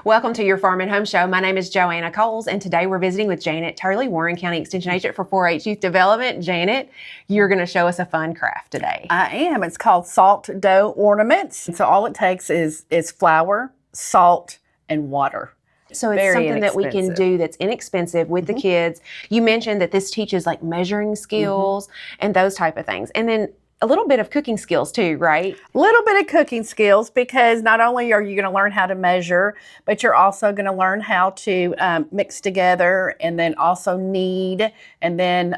Welcome to your Farm and Home Show. My name is Joanna Coles, and today we're visiting with Janet Turley, Warren County Extension Agent for 4-H Youth Development. Janet, you're going to show us a fun craft today. I am. It's called salt dough ornaments. So all it takes is flour, salt, and water. So it's something that we can do that's inexpensive with the kids. You mentioned that this teaches like measuring skills and those type of things. And then a little bit of cooking skills too, right? A little bit of cooking skills, because not only are you going to learn how to measure, but you're also going to learn how to mix together and then also knead. And then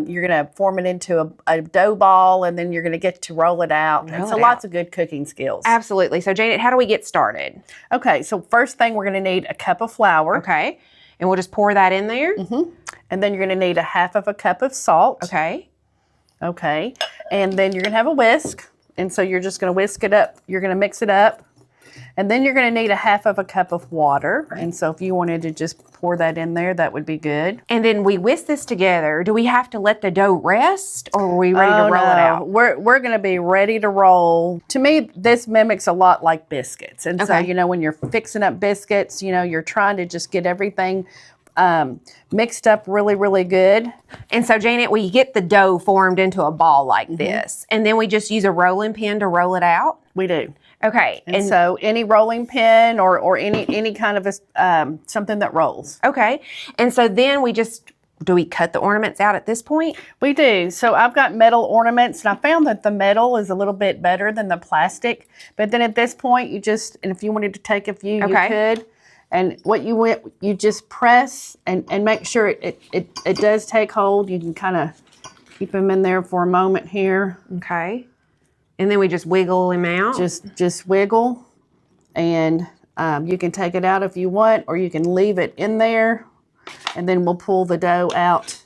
you're going to form it into a dough ball, and then you're going to get to roll it out. So lots of good cooking skills. Absolutely. So Janet, how do we get started? Okay, so first thing, we're going to need a cup of flour. Okay. And we'll just pour that in there. And then you're going to need a half of a cup of salt. Okay. Okay, and then you're going to have a whisk, and so you're just going to whisk it up. You're going to mix it up, and then you're going to need a half of a cup of water. And so if you wanted to just pour that in there, that would be good. And then we whisk this together. Do we have to let the dough rest, or are we ready to roll it out? We're going to be ready to roll. To me, this mimics a lot like biscuits. And so, you know, when you're fixing up biscuits, you know, you're trying to just get everything mixed up really, really good. And so, Janet, we get the dough formed into a ball like this, and then we just use a rolling pin to roll it out? We do. Okay. And so any rolling pin or any kind of a, something that rolls. Okay. And so then do we cut the ornaments out at this point? We do. So I've got metal ornaments, and I found that the metal is a little bit better than the plastic. But then at this point, and if you wanted to take a few, you could. And what you just press and make sure it does take hold. You can kind of keep them in there for a moment here. Okay. And then we just wiggle them out? Just wiggle. And you can take it out if you want, or you can leave it in there. And then we'll pull the dough out.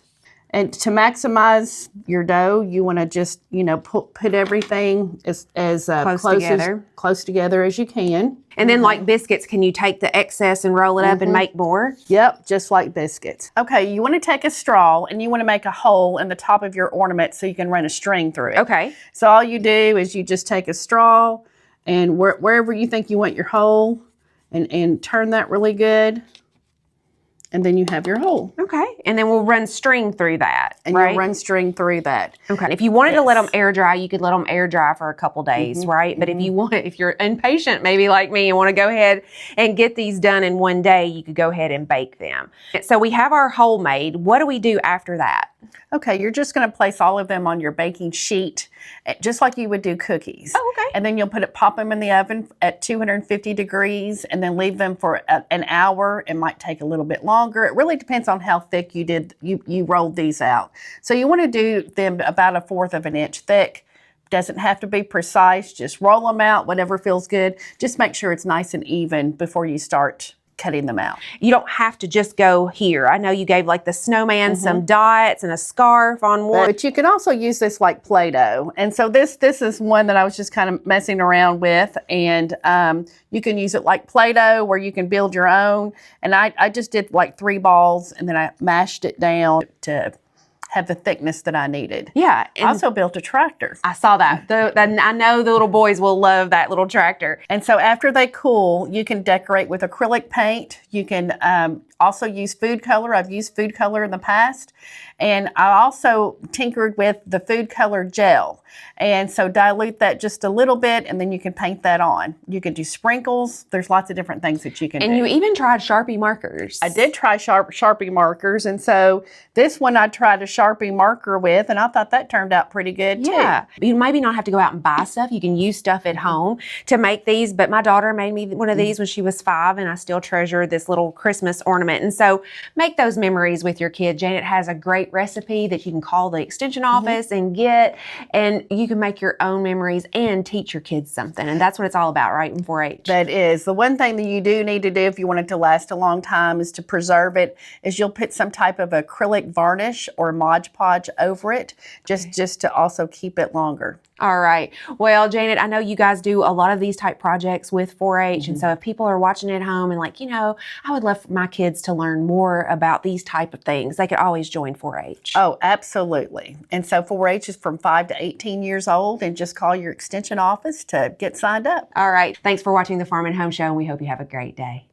And to maximize your dough, you want to just, you know, put everything as close together as you can. And then like biscuits, can you take the excess and roll it up and make more? Yep, just like biscuits. Okay, you want to take a straw and you want to make a hole in the top of your ornament so you can run a string through it. Okay. So all you do is you just take a straw and wherever you think you want your hole and turn that really good. And then you have your hole. Okay. And then we'll run string through that, and you'll run string through that. Okay. If you wanted to let them air dry, you could let them air dry for a couple days, right? But if you're impatient, maybe like me, and want to go ahead and get these done in one day, you could go ahead and bake them. So we have our hole made. What do we do after that? Okay, you're just going to place all of them on your baking sheet, just like you would do cookies. Oh, okay. And then you'll pop them in the oven at 250 degrees, and then leave them for an hour. It might take a little bit longer. It really depends on how thick you rolled these out. So you want to do them about 1/4 of an inch thick. Doesn't have to be precise. Just roll them out, whatever feels good. Just make sure it's nice and even before you start cutting them out. You don't have to just go here. I know you gave like the snowman some dots and a scarf on one. But you can also use this like Play-Doh. And so this is one that I was just kind of messing around with. And you can use it like Play-Doh, where you can build your own. And I just did like 3 balls, and then I mashed it down to have the thickness that I needed. Yeah. I also built a tractor. I saw that. I know the little boys will love that little tractor. And so after they cool, you can decorate with acrylic paint. You can also use food color. I've used food color in the past. And I also tinkered with the food color gel. And so dilute that just a little bit, and then you can paint that on. You can do sprinkles. There's lots of different things that you can do. And you even tried Sharpie markers. I did try Sharpie markers. And so this one I tried a Sharpie marker with, and I thought that turned out pretty good too. Yeah. You maybe not have to go out and buy stuff. You can use stuff at home to make these. But my daughter made me one of these when she was 5, and I still treasure this little Christmas ornament. And so make those memories with your kid. Janet has a great recipe that you can call the extension office and get, and you can make your own memories and teach your kids something. And that's what it's all about, right, in 4-H? That is. The one thing that you do need to do if you want it to last a long time is to preserve it, is you'll put some type of acrylic varnish or Mod Podge over it, just to also keep it longer. All right. Well, Janet, I know you guys do a lot of these type projects with 4-H. And so if people are watching at home and like, you know, I would love for my kids to learn more about these type of things, they could always join 4-H. Oh, absolutely. And so 4-H is from 5 to 18 years old, and just call your extension office to get signed up. All right. Thanks for watching the Farm and Home Show, and we hope you have a great day.